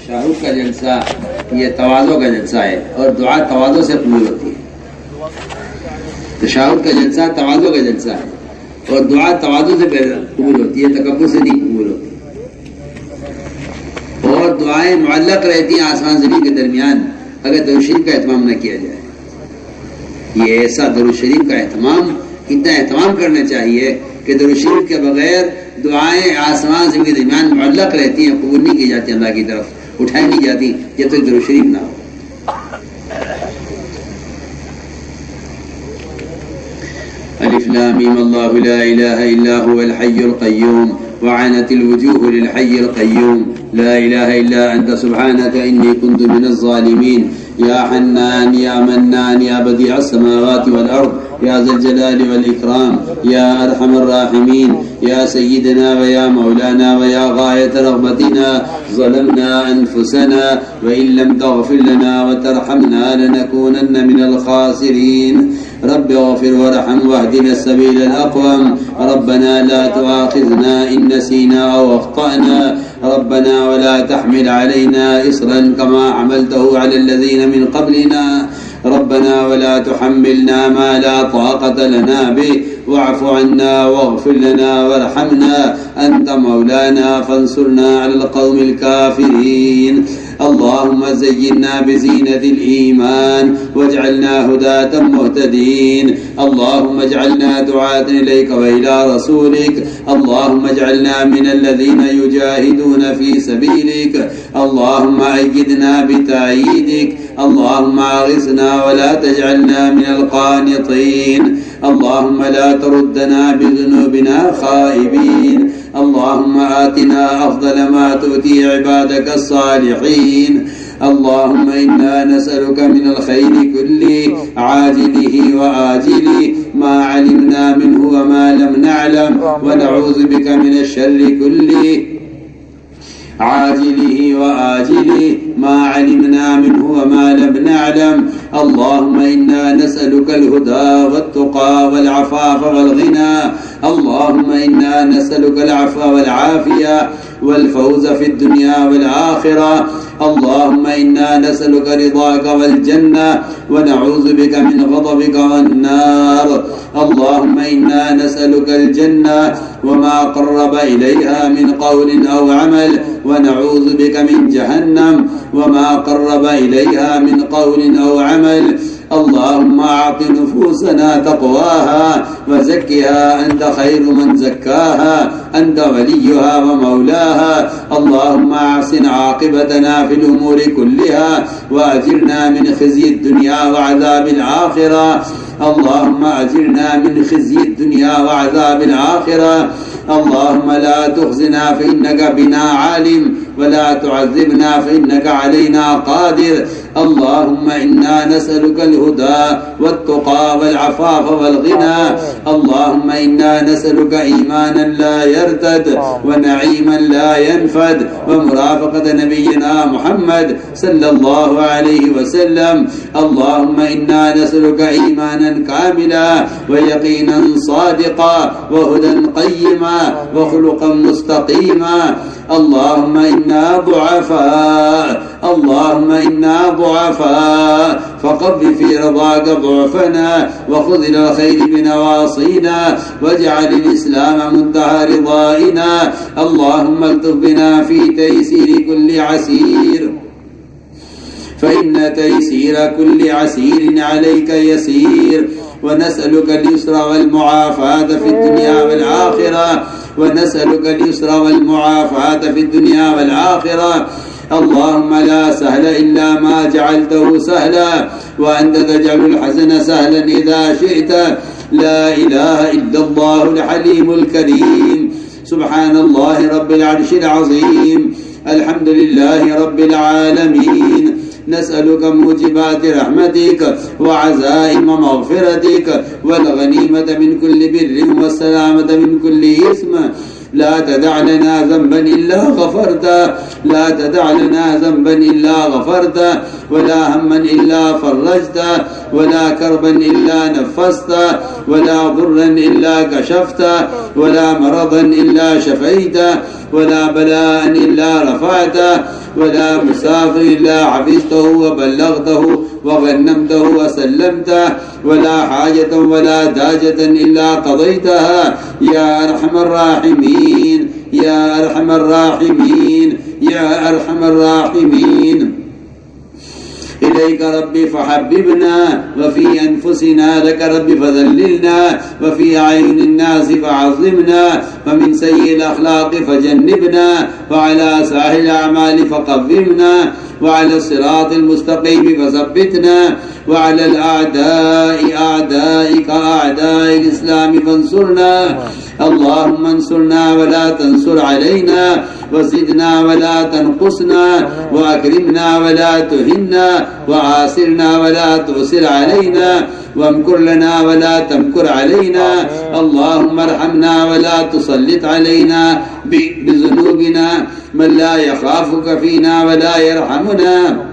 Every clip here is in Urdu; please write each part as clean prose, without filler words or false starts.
تشہد کا جلسہ یہ تواضع کا جلسہ ہے اور دعا تواضع سے قبول ہوتی ہے. تشہد کا جلسہ تواضع کا جلسہ ہے اور دعا تواضع سے قبول ہوتی ہے، تکبر سے نہیں قبول ہوتی. اور دعائیں معلق رہتی ہیں آسمان زمین کے درمیان اگر درود شریف کا اہتمام نہ کیا جائے. یہ ایسا درود شریف کا اہتمام، اتنا اہتمام کرنا چاہیے کہ درود شریف کے بغیر دعائیں آسمان زمین کے درمیان معلق رہتی ہیں، قبول نہیں کی جاتی، اللہ کی طرف اٹھائی نہیں جاتی جب تک درود شریف نہ ہو. الف لام میم اللہ لا الہ الا هو الحی القیوم وعنت الوجوه للحي القيوم لا إله إلا أنت سبحانك إني كنت من الظالمين يا حنان يا منان يا بديع السماوات والأرض يا ذا الجلال والإكرام يا أرحم الراحمين يا سيدنا ويا مولانا ويا غاية رغبتنا ظلمنا أنفسنا وإن لم تغفر لنا وترحمنا لنكونن من الخاسرين رب اغفر وارحم واهدنا السبيل الأقوم ربنا لا تؤاخذنا إن نسينا أو أخطأنا ربنا ولا تحمل علينا إصرا كما حملته على الذين من قبلنا ربنا ولا تحملنا ما لا طاقة لنا به واعف عنا واغفر لنا وارحمنا أنت مولانا فانصرنا على القوم الكافرين اللهم زينا بزينة الإيمان واجعلنا هداة مهتدين اللهم اجعلنا دعاة إليك وإلى رسولك اللهم اجعلنا من الذين يجاهدون في سبيلك اللهم أيدنا بتأييدك اللهم أغثنا ولا تجعلنا من القانطين اللهم لا تردنا بذنوبنا خائبين اللهم آتنا أفضل ما تؤتي عبادك الصالحين اللهم إنا نسألك من الخير كله عاجله وآجله ما علمنا منه وما لم نعلم ونعوذ بك من الشر كله عاجله وآجله ما علمنا منه وما لم نعلم اللهم إنا نسألك الهدى والتقى والعفاف والغنى اللهم إنا نسألك العفو والعافية والفوز في الدنيا والآخرة اللهم إنا نسألك رضاك والجنة ونعوذ بك من غضبك والنار اللهم إنا نسألك الجنة وما قرب إليها من قول أو عمل ونعوذ بك من جهنم وما قرب إليها من قول أو عمل اللهم أعط نفوسنا تقواها وزكها أنت خير من زكاها أنت وليها ومولاها اللهم أحسن عاقبتنا في الأمور كلها وأجرنا من خزي الدنيا وعذاب الآخرة اللهم أجرنا من خزي الدنيا وعذاب الآخرة اللهم لا تخزنا فإنك بنا عالم ولا تعذبنا فإنك علينا قادر اللهم إنا نسألك الهدى والتقى والعفاف والغنى اللهم إنا نسألك إيمانا لا يرتد ونعيما لا ينفد ومرافقة نبينا محمد صلى الله عليه وسلم اللهم إنا نسألك إيمانا كاملا ويقينا صادقا وهدى قيما وخلقا مستقيما اللهم إنا ضعفاء اللهم إنا ضعفاء فقبل في رضاك ضعفنا وخذ إلى الخير بنواصينا واجعل الإسلام منتهى رضائنا اللهم الطف بنا في تيسير كل عسير فإن تيسير كل عسير عليك يسير ونسألك اليسر والمعافاة في الدنيا والآخرة ونسألك اليسر والمعافاة في الدنيا والآخرة اللهم لا سهل إلا ما جعلته سهلا وأنت تجعل الحزن سهلا إذا شئت لا إله إلا الله الحليم الكريم سبحان الله رب العرش العظيم الحمد لله رب العالمين نسألك موجبات رحمتك وعزائم مغفرتك والغنيمة من كل بر والسلامة من كل إثم لا تدع لنا ذنبا إلا غفرته لا تدع لنا ذنبا إلا غفرته ولا هما إلا فرجته ولا كربا إلا نفسته ولا ضرا إلا كشفته ولا مرضا إلا شفيته ولا بلاء إلا رفعته ولا مسافر إلا حفظته وبلغته وغنمته وسلمته ولا حاجة ولا داجة إلا قضيتها يا أرحم الراحمين يا أرحم الراحمين يا أرحم الراحمين إليك ربي فحببنا وفي أنفسنا لك ربي فذللنا وفي عين الناس فعظمنا ومن سيء الأخلاق فجنبنا وعلى ساحل الأعمال فقومنا وعلى الصراط المستقيم فثبتنا وعلى الأعداء أعدائك أعداء الإسلام فانصرنا اللهم انصرنا ولا تنصر علينا وزدنا ولا تنقصنا وأكرمنا ولا تهنا وعاسرنا ولا تؤسر علينا وامكر لنا ولا تمكر علينا اللهم ارحمنا ولا تسلط علينا بذنوبنا من لا يخافك فينا ولا يرحمنا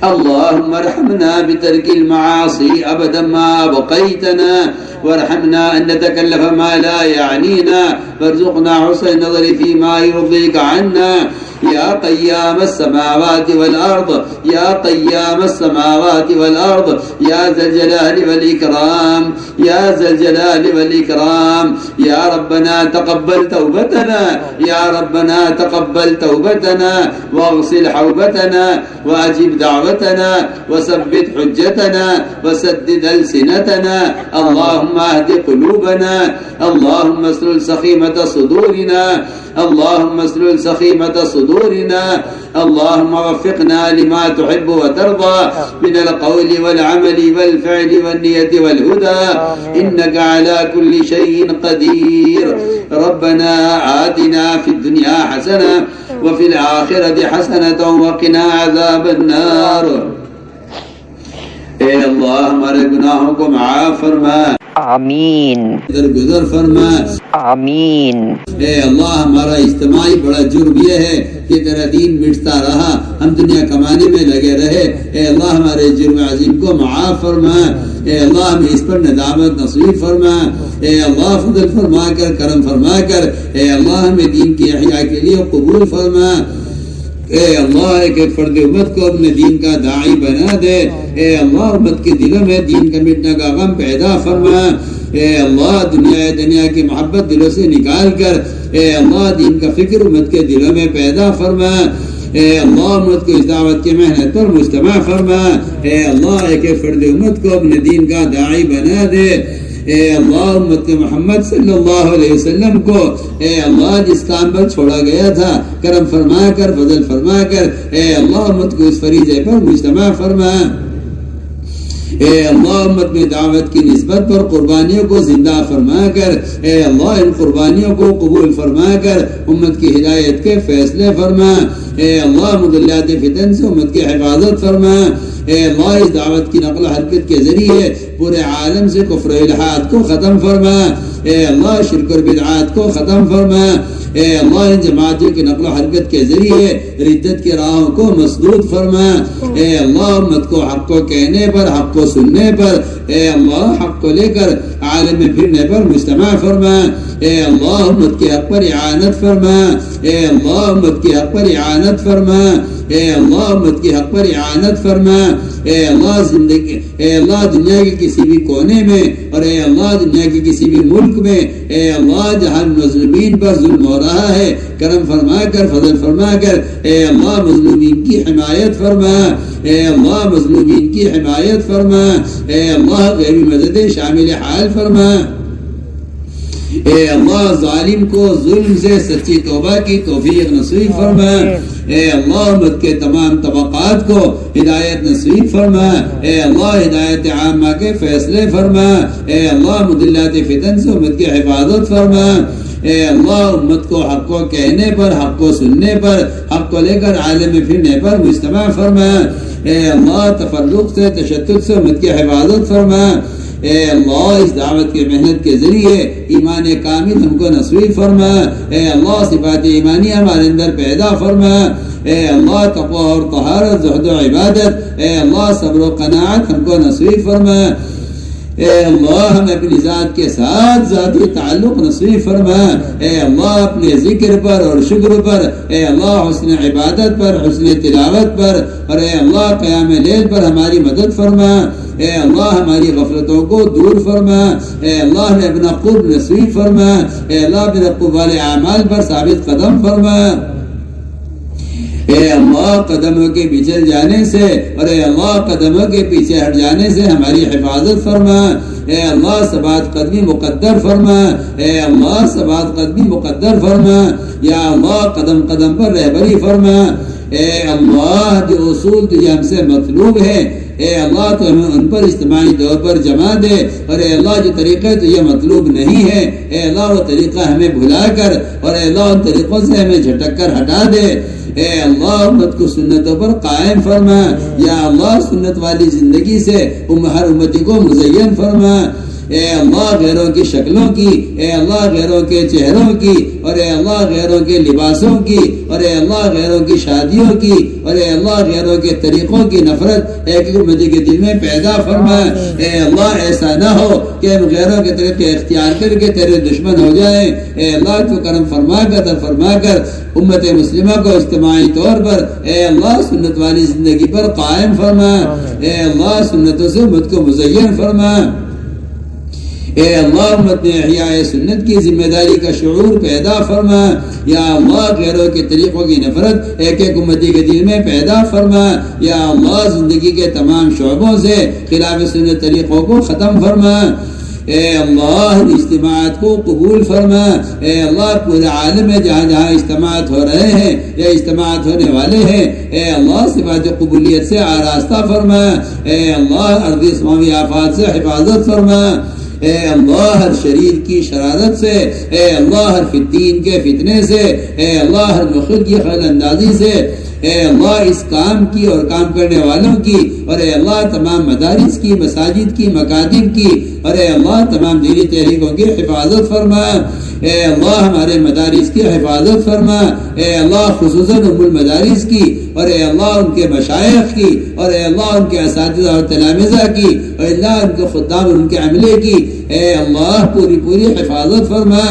اللهم ارحمنا بترك المعاصي أبدا ما بقيتنا وارحمنا أن نتكلف ما لا يعنينا وارزقنا حسن النظر فيما يرضيك عنا يا قيام السماوات والأرض يا قيام السماوات والأرض يا ذا الجلال والإكرام يا ذا الجلال والإكرام يا ربنا تقبل توبتنا يا ربنا تقبل توبتنا واغسل حوبتنا وأجب دعوتنا وثبت حجتنا وسدد ألسنتنا اللهم اهد قلوبنا اللهم اسلل سخيمة صدورنا اللهم اسلل سخيمة صدورنا اللهم وفقنا لما تحب وترضى من القول والعمل والفعل والنية والهدى إنك على كل شيء قدير ربنا آتنا في الدنيا حسنة وفي الآخرة حسنة وقنا عذاب النار اے اللہ ہمارے گناہوں کو معاف فرما آمین درگزر فرما آمین اے اللہ ہمارا اجتماعی بڑا جرم یہ ہے کہ تیرا دین مٹتا رہا ہم دنیا کمانے میں لگے رہے اے اللہ ہمارے جرم عظیم کو معاف فرما اے اللہ ہمیں اس پر ندامت نصیب فرما اے اللہ فضل فرما کر کرم فرما کر اے اللہ ہمیں دین کی احیاء کے لیے قبول فرما اے اللہ ایک ایک فرد امت کو اپنے دین کا داعی بنا دے اے اللہ امت کے دلوں میں دین کا مٹنے کا غم پیدا فرما اے اللہ دنیا کی محبت دلوں سے نکال کر اے اللہ دین کا فکر امت کے دلوں میں پیدا فرما اے اللہ امت کو اس دعوت کی محنت پر مجتمع فرما اے اللہ ایک ایک فرد امت کو اپنے دین کا داعی بنا دے اے اللہ امت محمد صلی اللہ علیہ وسلم کو اے اللہ جس کام پر چھوڑا گیا تھا کرم فرما کر فضل فرما کر اے اللہ امت کو اس فریضے پر مجتمع فرما اے اللہ امت میں دعوت کی نسبت پر قربانیوں کو زندہ فرما کر اے اللہ ان قربانیوں کو قبول فرما کر امت کی ہدایت کے فیصلے فرما اے اللہ مضلات فتن سے امت کی حفاظت فرما اے اللہ اس دعوت کی نقل و حرکت کے ذریعے پورے عالم سے کفر و الحاد کو ختم فرما اے اللہ شرک و بدعات کو ختم فرما اے اللہ ان جماعتوں کی نقل و حرکت کے ذریعے ردت کی راہوں کو مسدود فرما اے اللہ امت کو حق کو کہنے پر حق کو سننے پر اے اللہ حق کو لے کر عالم میں پھرنے پر مجتمع فرما اے اللہ امت کے حق پر اعانت فرما اے اللہ امت کے حق پر اعانت فرما اے اللہ امت کے حق پر اعانت فرما اے اللہ زندگی اے اللہ دنیا کے کسی بھی کونے میں اور اے اللہ دنیا کے کسی بھی ملک میں اے اللہ جہاں مظلومین پر ظلم ہو رہا ہے کرم فرما کر فضل فرما کر اے اللہ مظلومین کی حمایت فرما اے اللہ مظلومین کی حمایت فرما اے اللہ غیر مدد شامل حال فرما اے اللہ ظالم کو ظلم سے سچی توبہ کی توفیق نصیب فرما اے اللہ امت کے تمام طبقات کو ہدایت نصیب فرما اے اللہ ہدایت عامہ کے فیصلے فرما اے اللہ مضلات فتن سے امت کی حفاظت فرما اے اللہ امت کو حق کو کہنے پر حق کو سننے پر حق کو لے کر عالم میں پھرنے پر مجتمع فرما اے اللہ تفرق سے تشدد سے امت کی حفاظت فرما اے اللہ اس دعوت کی محنت کے ذریعے ایمان کامل ہم کو نصیب فرما اے اللہ صفات ایمانی ہمارے اندر پیدا فرما اے اللہ تقوی اور طہارت، زہد و عبادت، اے اللہ صبر و قناعت ہم کو نصیب فرما، اے اللہ ہمیں اپنی ذات کے ساتھ ذاتی تعلق نصیب فرما، اے اللہ اپنے ذکر پر اور شکر پر، اے اللہ حسن عبادت پر، حسن تلاوت پر، اور اے اللہ قیام لیل پر ہماری مدد فرما، اے اللہ ہماری غفلتوں کو دور فرما، اے اللہ ہمیں اپنا قرب نصیب فرما، اے اللہ اپنے قرب والے اعمال پر ثابت قدم فرما، اے اللہ قدموں کے پیچھے جانے سے اور اے اللہ قدموں کے پیچھے ہٹ جانے سے ہماری حفاظت فرما، اے اللہ ثبات قدمی مقدر فرما، اے اللہ ثبات قدمی مقدر فرما، یا اللہ قدم قدم پر رہبری فرما، اے اللہ جو اصول تجھے ہم سے مطلوب ہے اے اللہ تو ہمیں ان پر اجتماعی طور پر جمع دے، اور اے اللہ جو طریقے تجھے مطلوب نہیں ہے اے اللہ وہ طریقہ ہمیں بھلا کر اور اے اللہ ان طریقوں سے ہمیں جھٹک کر ہٹا دے، اے اللہ امت کو سنتوں پر قائم فرما، یا اللہ سنت والی زندگی سے ہر امتی کو مزین فرما، اے اللہ غیروں کی شکلوں کی، اے اللہ غیروں کے چہروں کی، اور اے اللہ غیروں کے لباسوں کی، اور اے اللہ غیروں کی شادیوں کی، اور اے اللہ غیروں کے طریقوں کی نفرت ایک امتی کے دل میں پیدا فرما، اے اللہ ایسا نہ ہو کہ ہم غیروں کے طریقے اختیار کر کے تیرے دشمن ہو جائیں، اے اللہ تو کرم فرما کر امت مسلمہ کو اجتماعی طور پر اے اللہ سنت والی زندگی پر قائم فرما، اے اللہ سنتوں سے امت کو مزین فرما، اے اللہ امت میں احیاء سنت کی ذمہ داری کا شعور پیدا فرما، یا اللہ غیروں کے طریقوں کی نفرت ایک ایک امتی کے دل میں پیدا فرما، یا اللہ زندگی کے تمام شعبوں سے خلاف سنت طریقوں کو ختم فرما، اے اللہ اجتماعات کو قبول فرما، اے اللہ پورے عالم میں جہاں جہاں اجتماعات ہو رہے ہیں یا اجتماعات ہونے والے ہیں اے اللہ صفات قبولیت سے آراستہ فرما، اے اللہ ارضی سماوی آفات سے حفاظت فرما، اے اللہ ہر شریر کی شرارت سے، اے اللہ ہر فتین کے فتنے سے، اے اللہ ہر مخلوق کی خیال اندازی سے، اے اللہ اس کام کی اور کام کرنے والوں کی، اور اے اللہ تمام مدارس کی، مساجد کی، مکاتب کی، اور اے اللہ تمام دینی تحریکوں کی حفاظت فرما، اے اللہ ہمارے مدارس کی حفاظت فرما، اے اللہ خصوصاً ام المدارس کی، اور اے اللہ ان کے مشائخ کی، اور اے اللہ ان کے اساتذہ اور تلامذہ کی، اور اللہ ان کے خدام اور ان کے عملے کی، اے اللہ پوری حفاظت فرما،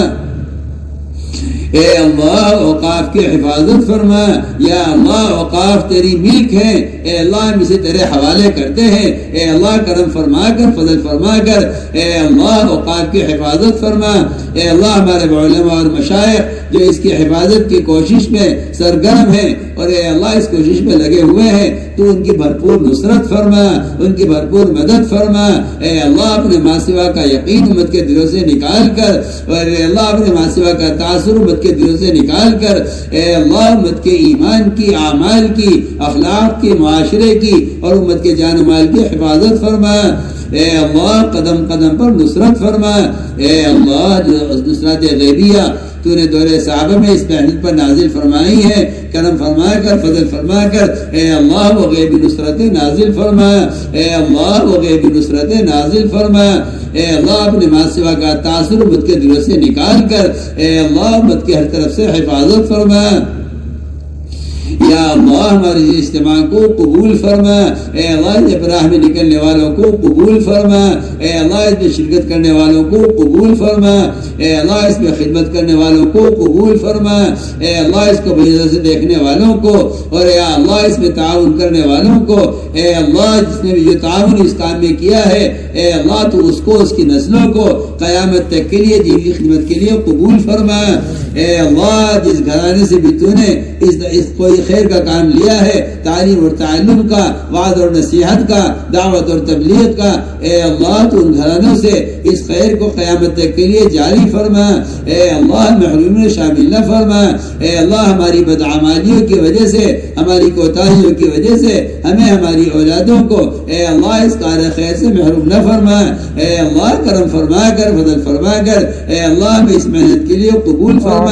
اے اللہ اوقاف کی حفاظت فرما، یا اللہ اوقاف تیری ملک ہے، اے اللہ ہم اسے تیرے حوالے کرتے ہیں، اے اللہ کرم فرما کر فضل فرما کر، اے اللہ اوقاف کی حفاظت فرما، اے اللہ ہمارے علماء اور مشائخ جو اس کی حفاظت کی کوشش میں سرگرم ہیں اور اے اللہ اس کوشش میں لگے ہوئے ہیں تو ان کی بھرپور نصرت فرما، ان کی بھرپور مدد فرما، اے اللہ اپنے ماں سوا کا یقین امت کے دلوں سے نکال کر، اور اے اللہ اپنے ماں سوا کا تاثر امت کے دلوں سے نکال کر، اے اللہ امت کے ایمان کی، اعمال کی، اخلاق کی، معاشرے کی اور امت کے جان و مال کی حفاظت فرما، اے اللہ قدم قدم پر نصرت فرما، اے اللہ جو نصرت غیبیہ تو نے دور صحابہ میں اس محنت پر نازل فرمائی ہے، کرم فرما کر فضل فرما کر، اے اللہ وہ غیبی نصرت نازل فرما، اے اللہ وہ غیبی نصرت نازل فرما، اے اللہ اپنے ماں سوا کا تاثر امت کے دلوں سے نکال کر، اے اللہ امت کے ہر طرف سے حفاظت فرما، یا اللہ ہمارے اجتماع کو قبول فرما، اے اللہ اس راہ میں نکلنے والوں کو قبول فرما، اے اللہ اس میں شرکت کرنے والوں کو قبول فرما، اے اللہ اس میں خدمت کرنے والوں کو قبول فرما، اے اللہ اس کو بجے سے دیکھنے والوں کو، اور اے اللہ اس میں تعاون کرنے والوں کو، اے اللہ جس نے بھی جو تعاون اس کام میں کیا ہے اے اللہ تو اس کو، اس کی نسلوں کو قیامت تک کے لیے دین کی خدمت کے لیے قبول فرما، اے اللہ جس گھرانے سے بھی تو نے اس کوئی خیر کا کام لیا ہے، تعلیم اور تعلم کا، وعظ اور نصیحت کا، دعوت اور تبلیغ کا، اے اللہ تو ان گھرانوں سے اس خیر کو قیامت تک کے لیے جاری فرما، اے اللہ محروم میں شامل نہ فرما، اے اللہ ہماری بدعمالیوں کی وجہ سے، ہماری کوتاہیوں کی وجہ سے ہمیں، ہماری اولادوں کو اے اللہ اس کار خیر سے محروم نہ فرما، اے اللہ کرم فرما کر فضل فرما کر، اے اللہ ہمیں اس محنت کے لیے قبول فرما،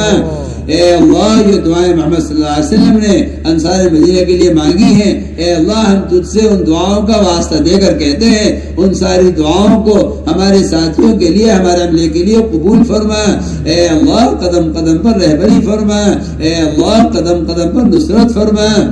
اے اللہ جو دعائیں محمد صلی اللہ علیہ وسلم نے انصار مدینہ کے لیے مانگی ہیں، اے اللہ ہم تجھ سے ان دعاؤں کا واسطہ دے کر کہتے ہیں ان ساری دعاؤں کو ہمارے ساتھیوں کے لیے، ہمارے عملے کے لیے قبول فرما۔ اے اللہ قدم قدم پر رہبری فرما، اے اللہ قدم قدم پر نصرت فرما۔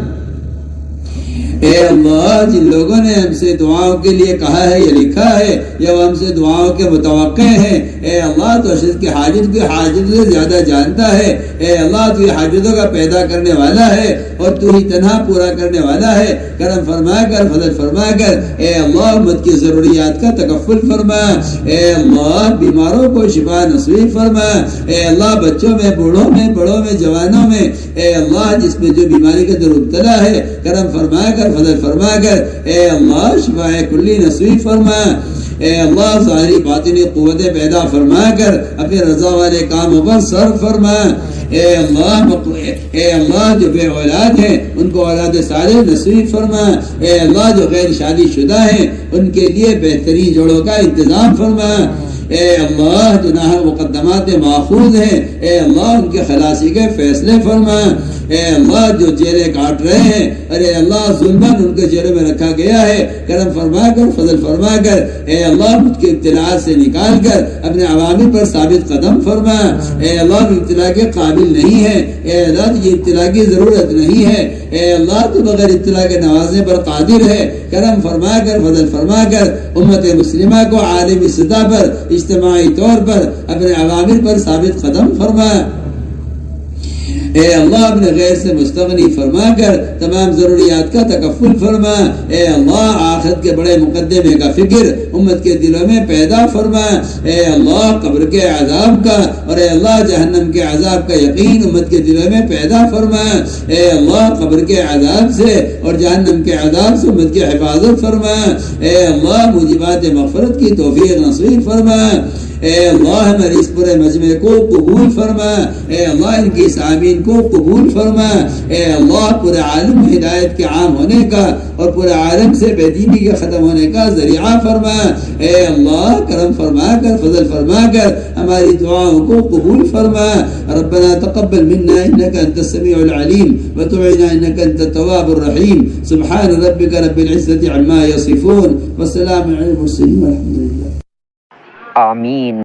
اے اللہ جن لوگوں نے ہم سے دعاؤں کے لیے کہا ہے یا لکھا ہے یا وہ ہم سے دعاؤں کے متوقع ہیں، اے اللہ تو اشد کی حاجت سے زیادہ جانتا ہے۔ اے اللہ تو یہ حاجتوں کا پیدا کرنے والا ہے اور تو ہی تنہا پورا کرنے والا ہے۔ کرم فرما کر، فضل فرما کر اے اللہ امت کی ضروریات کا تکفل فرما۔ اے اللہ بیماروں کو شفا نصیب فرما۔ اے اللہ بچوں میں، بوڑھوں میں، بڑوں میں، جوانوں میں، اے اللہ جس میں جو بیماری کا در مبتلا ہے کرم فرما کر، فضل فرما کر اے اللہ شفاء کلی نصیب فرما۔ اے اللہ ظاہری باطنی قوتیں پیدا فرما کر اپنے رضا والے کاموں پر صرف فرما۔ اے اللہ جو بے اولاد ہیں ان کو اولاد صالح نصیب فرما۔ اے اللہ جو غیر شادی شدہ ہیں ان کے لیے بہترین جوڑوں کا انتظام فرما۔ اے اللہ جناح مقدمات محفوظ ہیں، اے اللہ ان کے خلاصی کے فیصلے فرما۔ اے اللہ جو جیلیں کاٹ رہے ہیں، ارے اللہ ظلمن ان کے جیلوں میں رکھا گیا ہے، کرم فرما کر، فضل فرما کر اے اللہ مجھ کے ابتلاء سے نکال کر اپنے عوامل پر ثابت قدم فرما۔ اے اللہ ابتلاء کے قابل نہیں ہے، اے اللہ یہ ابتلاء کی ضرورت نہیں ہے، اے اللہ تو بغیر ابتلاء کے نوازنے پر قادر ہے، کرم فرما کر، فضل فرما کر امت مسلمہ کو عالمی سطح پر اجتماعی طور پر اپنے عوامل پر ثابت قدم فرما۔ اے اللہ اپنے غیر سے مستغنی فرما کر تمام ضروریات کا تکفل فرما۔ اے اللہ آخرت کے بڑے مقدمے کا فکر امت کے دلوں میں پیدا فرما۔ اے اللہ قبر کے عذاب کا اور اے اللہ جہنم کے عذاب کا یقین امت کے دلوں میں پیدا فرما۔ اے اللہ قبر کے عذاب سے اور جہنم کے عذاب سے امت کی حفاظت فرما۔ اے اللہ موجبات مغفرت کی توفیق نصیب فرما۔ اے اللہ ہمارے اس پورے مجمع کو قبول فرما۔ اے اللہ ان کی سامعین کو قبول فرما۔ اے اللہ پورے عالم ہدایت کے عام ہونے کا اور پورے عالم سے بے دینی کے ختم ہونے کا ذریعہ فرما۔ اے اللہ کرم فرما کر، فضل فرما کر ہماری دعاؤں کو قبول فرما۔ ربنا تقبل منا انك انت السميع العليم وتب علينا انك انت التواب الرحيم۔ سبحان ربك رب العزة عما يصفون والسلام على المرسلين والحمد لله۔ آمین۔